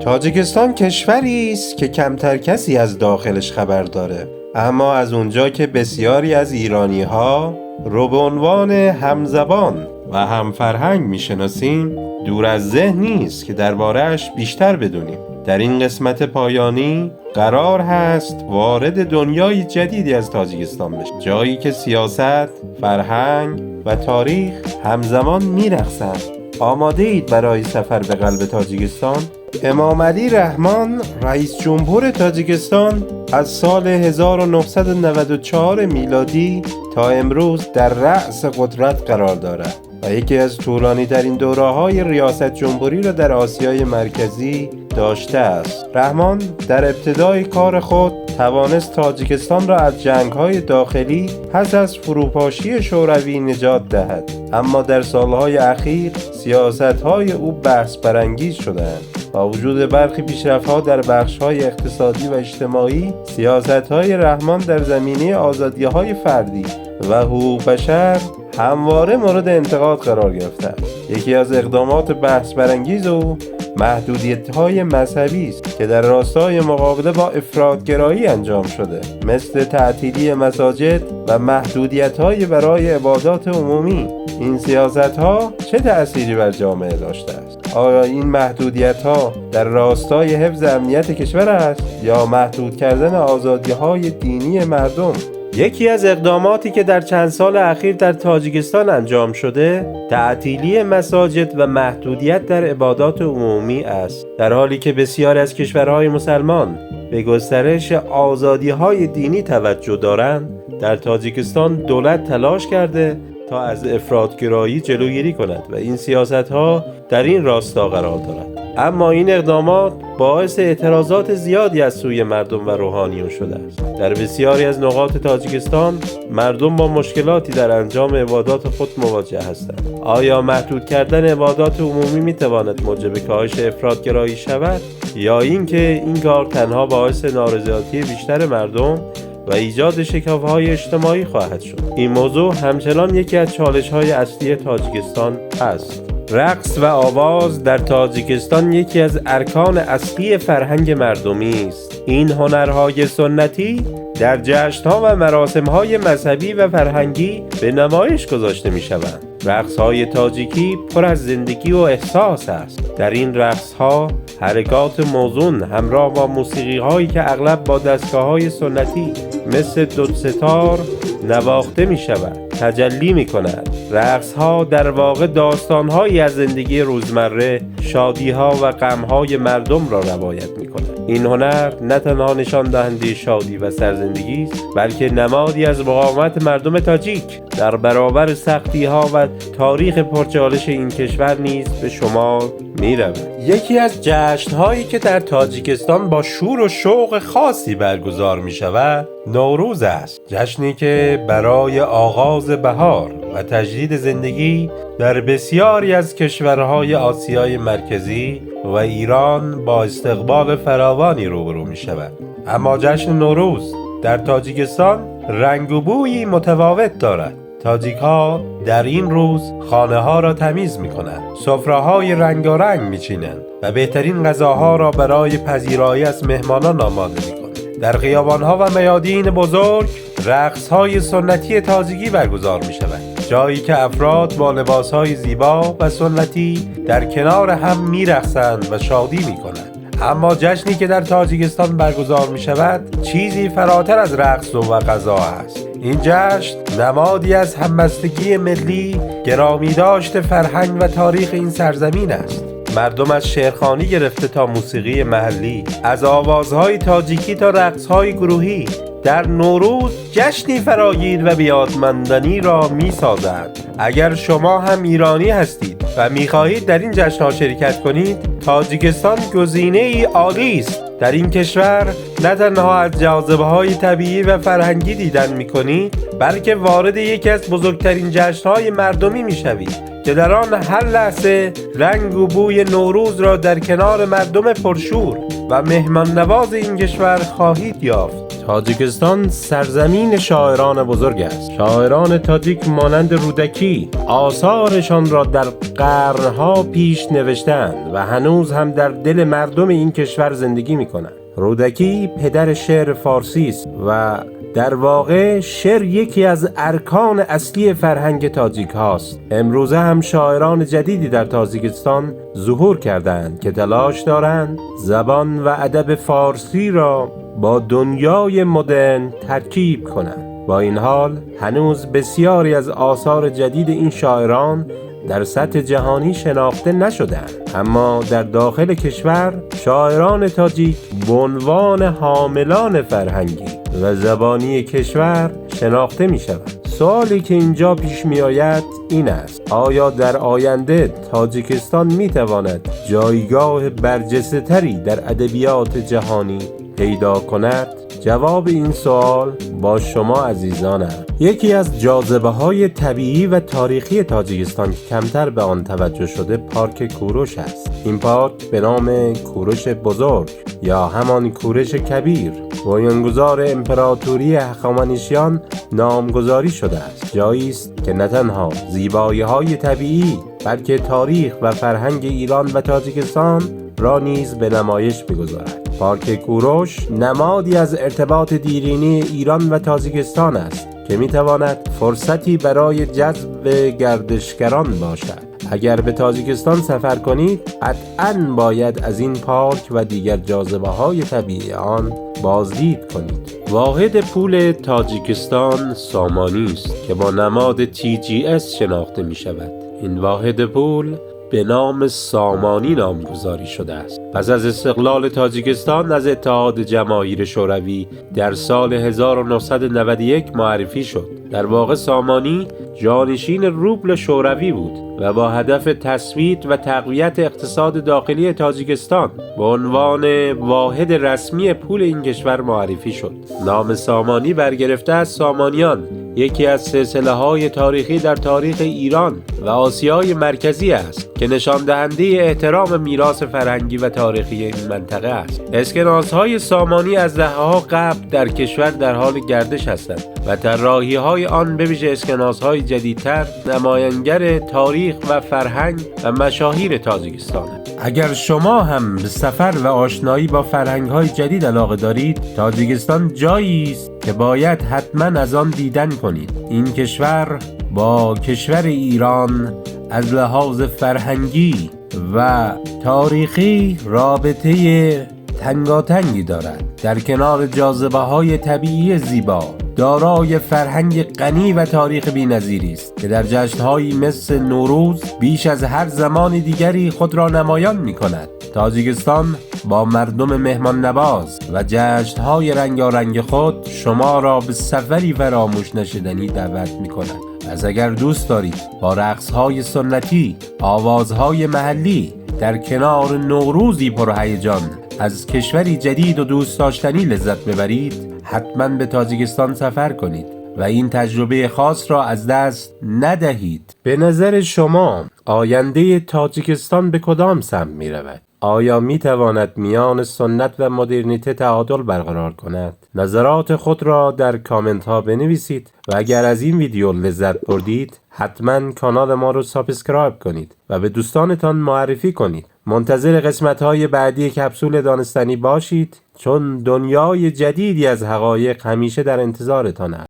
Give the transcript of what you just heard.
تاجیکستان کشوری است که کمتر کسی از داخلش خبر داره، اما از اونجا که بسیاری از ایرانی‌ها رو به عنوان همزبان و همفرهنگ میشناسیم، دور از ذهن نیست که درباره‌اش بیشتر بدونیم. در این قسمت پایانی قرار هست وارد دنیای جدیدی از تاجیکستان بشیم، جایی که سیاست، فرهنگ و تاریخ همزمان میرقصند. آماده اید برای سفر به قلب تاجیکستان؟ امام علی رحمان، رئیس جمهور تاجیکستان، از سال 1994 میلادی تا امروز در رأس قدرت قرار دارد و یکی از طولانی ترین دوره‌های ریاست جمهوری را در آسیای مرکزی داشته است. رحمان در ابتدای کار خود توانست تاجیکستان را از جنگ‌های داخلی پس از فروپاشی شوروی نجات دهد، اما در سالهای اخیر سیاست‌های او بحث برانگیز شدند. با وجود برخی پیشرفت‌ها در بخش‌های اقتصادی و اجتماعی، سیاست‌های رحمان در زمینه آزادی‌های فردی و حقوق بشر همواره مورد انتقاد قرار گرفته است. یکی از اقدامات بحث برانگیز او محدودیت‌های مذهبی است که در راستای مقابله با افراط‌گرایی انجام شده، مثل تعطیلی مساجد و محدودیت‌های برای عبادات عمومی. این سیاست‌ها چه تأثیری بر جامعه داشته است؟ آیا این محدودیت‌ها در راستای حفظ امنیت کشور است یا محدود کردن آزادی‌های دینی مردم؟ یکی از اقداماتی که در چند سال اخیر در تاجیکستان انجام شده، تعطیلی مساجد و محدودیت در عبادات عمومی است. در حالی که بسیاری از کشورهای مسلمان به گسترش آزادی‌های دینی توجه دارند، در تاجیکستان دولت تلاش کرده تا از افراط‌گرایی جلوگیری کند و این سیاست‌ها در این راستا قرار دارد. اما این اقدامات باعث اعتراضات زیادی از سوی مردم و روحانیون شده است. در بسیاری از نقاط تاجیکستان مردم با مشکلاتی در انجام عبادات خود مواجه هستند. آیا محدود کردن عبادات عمومی میتواند موجب کاهش افراط‌گرایی شود یا اینکه این کار تنها باعث نارضایتی بیشتر مردم و ایجاد شکاف‌های اجتماعی خواهد شد؟ این موضوع همچنان یکی از چالش‌های اصلی تاجیکستان است. رقص و آواز در تاجیکستان یکی از ارکان اصلی فرهنگ مردمی است. این هنرهای سنتی در جشن‌ها و مراسم‌های مذهبی و فرهنگی به نمایش گذاشته می‌شوند. رقص‌های تاجیکی پر از زندگی و احساس است. در این رقص‌ها حرکات موزون همراه با موسیقی‌هایی که اغلب با دستگاه‌های سنتی مثل دودستار نواخته می‌شود تجلی می‌کند. رقص‌ها در واقع داستان‌هایی از زندگی روزمره، شادی‌ها و غم‌های مردم را روایت می‌کند. این هنر نه تنها نشان دهنده شادی و سرزندگی است، بلکه نمادی از مقاومت مردم تاجیک در برابر سختی‌ها و تاریخ پرچالش این کشور نیز به شمار می‌رود. یکی از جشن‌هایی که در تاجیکستان با شور و شوق خاصی برگزار می‌شود، نوروز است. جشنی که برای آغاز بهار و تجدید زندگی در بسیاری از کشورهای آسیای مرکزی و ایران با استقبال فراوانی روبرو می‌شود. اما جشن نوروز در تاجیکستان رنگ و بویی متفاوت دارد. تاجیک‌ها در این روز خانه‌ها را تمیز می‌کنند، سفره‌های رنگارنگ می‌چینند و بهترین غذاها را برای پذیرایی از مهمانان آماده می‌کنند. در خیابان‌ها و میادین بزرگ رقص‌های سنتی تاجیکی برگزار می‌شود، جایی که افراد با لباس‌های زیبا و سنتی در کنار هم می‌رقصند و شادی می‌کنند. اما جشنی که در تاجیکستان برگزار می‌شود چیزی فراتر از رقص و غذا است. این جشن نمادی از همبستگی ملی، گرامیداشت فرهنگ و تاریخ این سرزمین است. مردم از شعرخوانی گرفته تا موسیقی محلی، از آوازهای تاجیکی تا رقصهای گروهی، در نوروز جشنی فراگیر و بیادماندنی را می سازند. اگر شما هم ایرانی هستید و می خواهید در این جشن‌ها شرکت کنید، تاجیکستان گزینه‌ای عالی است. در این کشور نه تنها از جاذبه‌های طبیعی و فرهنگی دیدن می کنید، بلکه وارد یکی از بزرگترین جشن‌های مردمی می شوید که در آن هر لحظه رنگ و بوی نوروز را در کنار مردم پرشور و مهمان نواز این کشور خواهید یافت. تاجیکستان سرزمین شاعران بزرگ است. شاعران تاجیک مانند رودکی آثارشان را در قرنها پیش نوشتند و هنوز هم در دل مردم این کشور زندگی می‌کنند. رودکی پدر شعر فارسی است و در واقع شعر یکی از ارکان اصلی فرهنگ تاجیک هاست. امروزه هم شاعران جدیدی در تاجیکستان ظهور کردند که تلاش دارند زبان و ادب فارسی را با دنیای مدرن ترکیب کنند. با این حال هنوز بسیاری از آثار جدید این شاعران در سطح جهانی شناخته نشدند، اما در داخل کشور شاعران تاجیک به عنوان حاملان فرهنگی و زبانی کشور شناخته می شوند. سوالی که اینجا پیش می آید این است: آیا در آینده تاجیکستان می تواند جایگاه برجسته تری در ادبیات جهانی پیدا کند؟ جواب این سوال با شما عزیزان است. یکی از جاذبه‌های طبیعی و تاریخی تاجیکستان که کمتر به آن توجه شده پارک کوروش است. این پارک به نام کوروش بزرگ یا همان کوروش کبیر بنیانگذار امپراتوری هخامنشیان نامگذاری شده است. جایی است که نه تنها زیبایی‌های طبیعی بلکه تاریخ و فرهنگ ایران و تاجیکستان را نیز به نمایش می‌گذارد. پارک کوروش نمادی از ارتباط دیرینه ایران و تاجیکستان است که می‌تواند فرصتی برای جذب گردشگران باشد. اگر به تاجیکستان سفر کنید قطعاً باید از این پارک و دیگر جاذبه‌های طبیعی آن بازدید کنید. واحد پول تاجیکستان سامانی است که با نماد TGS شناخته می‌شود. این واحد پول به نام سامانی نامگذاری شده است. پس از استقلال تاجیکستان از اتحاد جماهیر شوروی در سال 1991 معرفی شد. در واقع سامانی جانشین روبل شوروی بود و با هدف تثبیت و تقویت اقتصاد داخلی تاجیکستان به عنوان واحد رسمی پول این کشور معرفی شد. نام سامانی برگرفته از سامانیان، یکی از سلسله‌های تاریخی در تاریخ ایران و آسیای مرکزی است که نشان دهنده احترام میراث فرهنگی و تاریخی این منطقه است. اسکناس‌های سامانی از دهه‌ها قبل در کشور در حال گردش هستند و طراحی‌های آن به ویژه اسکناس‌های جدیدتر نمایانگر تاریخ و فرهنگ و مشاهیر تاجیکستانند. اگر شما هم به سفر و آشنایی با فرهنگ‌های جدید علاقه دارید، تاجیکستان جایی است که باید حتما از آن دیدن کنید. این کشور با کشور ایران از لحاظ فرهنگی و تاریخی رابطه تنگاتنگی دارد. در کنار جاذبه‌های طبیعی زیبا، دارای فرهنگ غنی و تاریخ بی‌نظیری است که در جشن‌هایی مثل نوروز بیش از هر زمان دیگری خود را نمایان می‌کند. تاجیکستان با مردم مهمان نواز و جشن‌های رنگارنگ خود شما را به سفری فراموش نشدنی دعوت می‌کند. پس اگر دوست دارید با رقص‌های سنتی، آوازهای محلی در کنار نوروزی پرهیجان از کشوری جدید و دوست داشتنی لذت ببرید، حتما به تاجیکستان سفر کنید و این تجربه خاص را از دست ندهید. به نظر شما آینده تاجیکستان به کدام سمت می رود؟ آیا می تواند میان سنت و مدرنیته تعادل برقرار کند؟ نظرات خود را در کامنت ها بنویسید و اگر از این ویدیو لذت بردید حتما کانال ما رو سابسکرایب کنید و به دوستانتان معرفی کنید. منتظر قسمت های بعدی کپسول دانستنی باشید، چون دنیای جدیدی از حقایق همیشه در انتظارتان است.